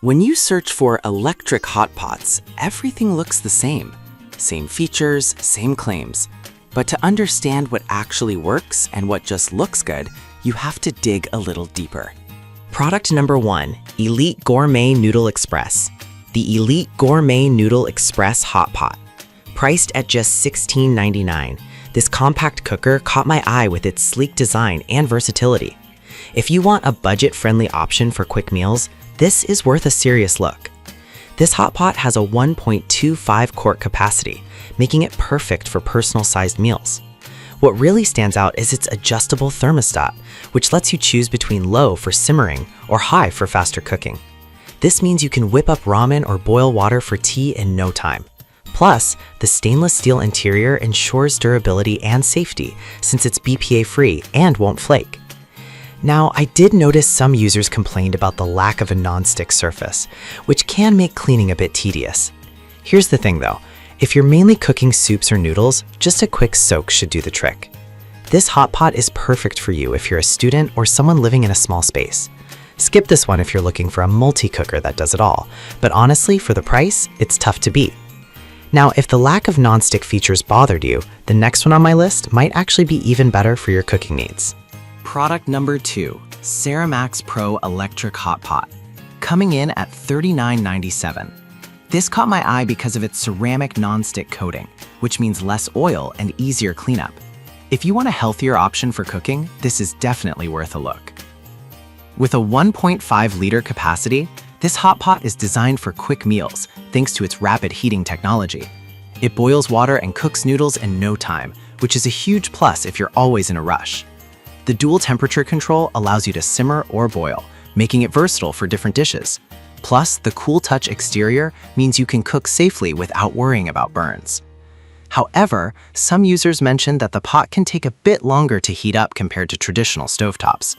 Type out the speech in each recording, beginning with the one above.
When you search for electric hot pots, everything looks the same. Same features, same claims. But to understand what actually works and what just looks good, you have to dig a little deeper. Product number 1, Elite Gourmet Noodle Express. The Elite Gourmet Noodle Express Hot Pot. Priced at just $16.99, this compact cooker caught my eye with its sleek design and versatility. If you want a budget-friendly option for quick meals, this is worth a serious look. This hot pot has a 1.25 quart capacity, making it perfect for personal-sized meals. What really stands out is its adjustable thermostat, which lets you choose between low for simmering or high for faster cooking. This means you can whip up ramen or boil water for tea in no time. Plus, the stainless steel interior ensures durability and safety since it's BPA-free and won't flake. Now, I did notice some users complained about the lack of a non-stick surface, which can make cleaning a bit tedious. Here's the thing though, if you're mainly cooking soups or noodles, just a quick soak should do the trick. This hot pot is perfect for you if you're a student or someone living in a small space. Skip this one if you're looking for a multi-cooker that does it all, but honestly, for the price, it's tough to beat. Now, if the lack of non-stick features bothered you, the next one on my list might actually be even better for your cooking needs. Product number 2, Ceramax Pro Electric Hot Pot. Coming in at $39.97. This caught my eye because of its ceramic non-stick coating, which means less oil and easier cleanup. If you want a healthier option for cooking, this is definitely worth a look. With a 1.5-liter capacity, this hot pot is designed for quick meals thanks to its rapid heating technology. It boils water and cooks noodles in no time, which is a huge plus if you're always in a rush. The dual temperature control allows you to simmer or boil, making it versatile for different dishes. Plus, the cool touch exterior means you can cook safely without worrying about burns. However, some users mentioned that the pot can take a bit longer to heat up compared to traditional stovetops.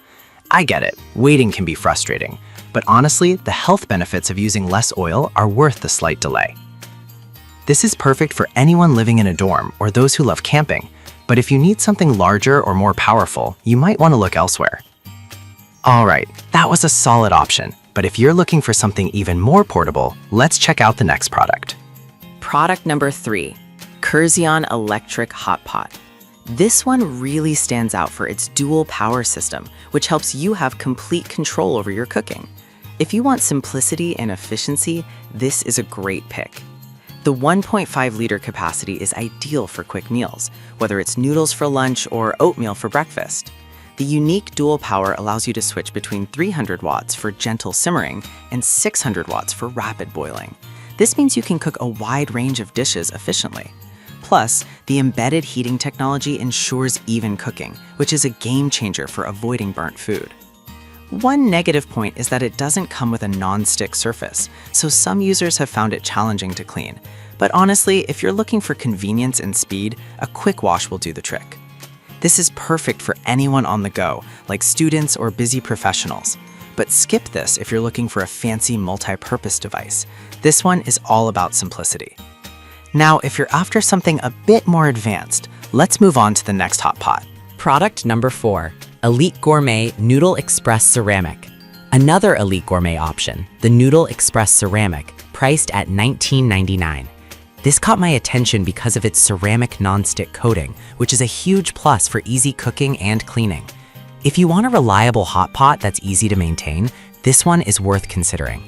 I get it, waiting can be frustrating, but honestly, the health benefits of using less oil are worth the slight delay. This is perfect for anyone living in a dorm or those who love camping, but if you need something larger or more powerful, you might want to look elsewhere. Alright, that was a solid option, but if you're looking for something even more portable, let's check out the next product. Product number 3, Curzon Electric Hot Pot. This one really stands out for its dual power system, which helps you have complete control over your cooking. If you want simplicity and efficiency, this is a great pick. The 1.5-liter capacity is ideal for quick meals, whether it's noodles for lunch or oatmeal for breakfast. The unique dual power allows you to switch between 300 watts for gentle simmering and 600 watts for rapid boiling. This means you can cook a wide range of dishes efficiently. Plus, the embedded heating technology ensures even cooking, which is a game changer for avoiding burnt food. One negative point is that it doesn't come with a non-stick surface, so some users have found it challenging to clean. But honestly, if you're looking for convenience and speed, a quick wash will do the trick. This is perfect for anyone on the go, like students or busy professionals. But skip this if you're looking for a fancy multi-purpose device. This one is all about simplicity. Now, if you're after something a bit more advanced, let's move on to the next hot pot. Product number 4, Elite Gourmet Noodle Express Ceramic. Another Elite Gourmet option, the Noodle Express Ceramic, priced at $19.99. This caught my attention because of its ceramic non-stick coating, which is a huge plus for easy cooking and cleaning. If you want a reliable hot pot that's easy to maintain, this one is worth considering.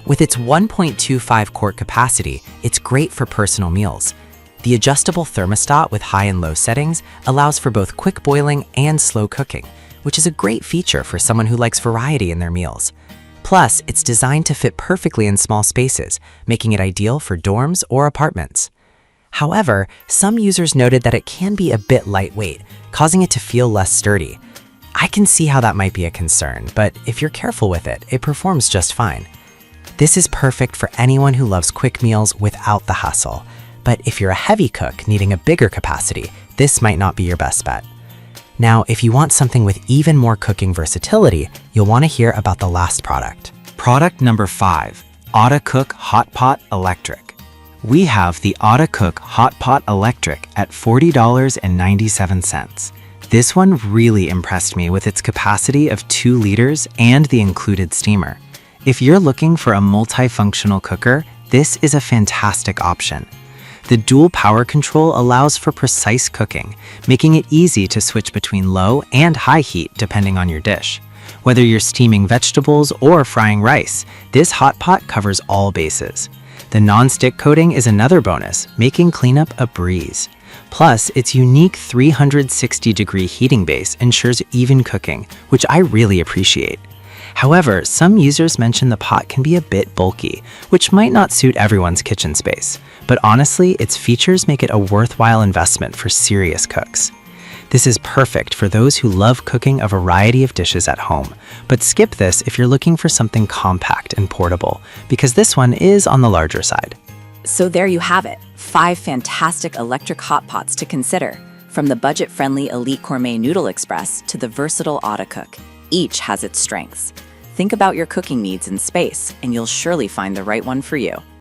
With its 1.25 quart capacity, it's great for personal meals. The adjustable thermostat with high and low settings allows for both quick boiling and slow cooking, which is a great feature for someone who likes variety in their meals. Plus, it's designed to fit perfectly in small spaces, making it ideal for dorms or apartments. However, some users noted that it can be a bit lightweight, causing it to feel less sturdy. I can see how that might be a concern, but if you're careful with it, it performs just fine. This is perfect for anyone who loves quick meals without the hassle. But if you're a heavy cook needing a bigger capacity, this might not be your best bet. Now, if you want something with even more cooking versatility, you'll want to hear about the last product. Product number 5, AutoCook Hot Pot Electric. We have the AutoCook Hot Pot Electric at $40.97. This one really impressed me with its capacity of 2 liters and the included steamer. If you're looking for a multifunctional cooker, this is a fantastic option. The dual power control allows for precise cooking, making it easy to switch between low and high heat depending on your dish. Whether you're steaming vegetables or frying rice, this hot pot covers all bases. The non-stick coating is another bonus, making cleanup a breeze. Plus, its unique 360-degree heating base ensures even cooking, which I really appreciate. However, some users mention the pot can be a bit bulky, which might not suit everyone's kitchen space. But honestly, its features make it a worthwhile investment for serious cooks. This is perfect for those who love cooking a variety of dishes at home, but skip this if you're looking for something compact and portable, because this one is on the larger side. So there you have it, 5 fantastic electric hot pots to consider, from the budget-friendly Elite Gourmet Noodle Express to the versatile AutoCook. Each has its strengths. Think about your cooking needs and space, and you'll surely find the right one for you.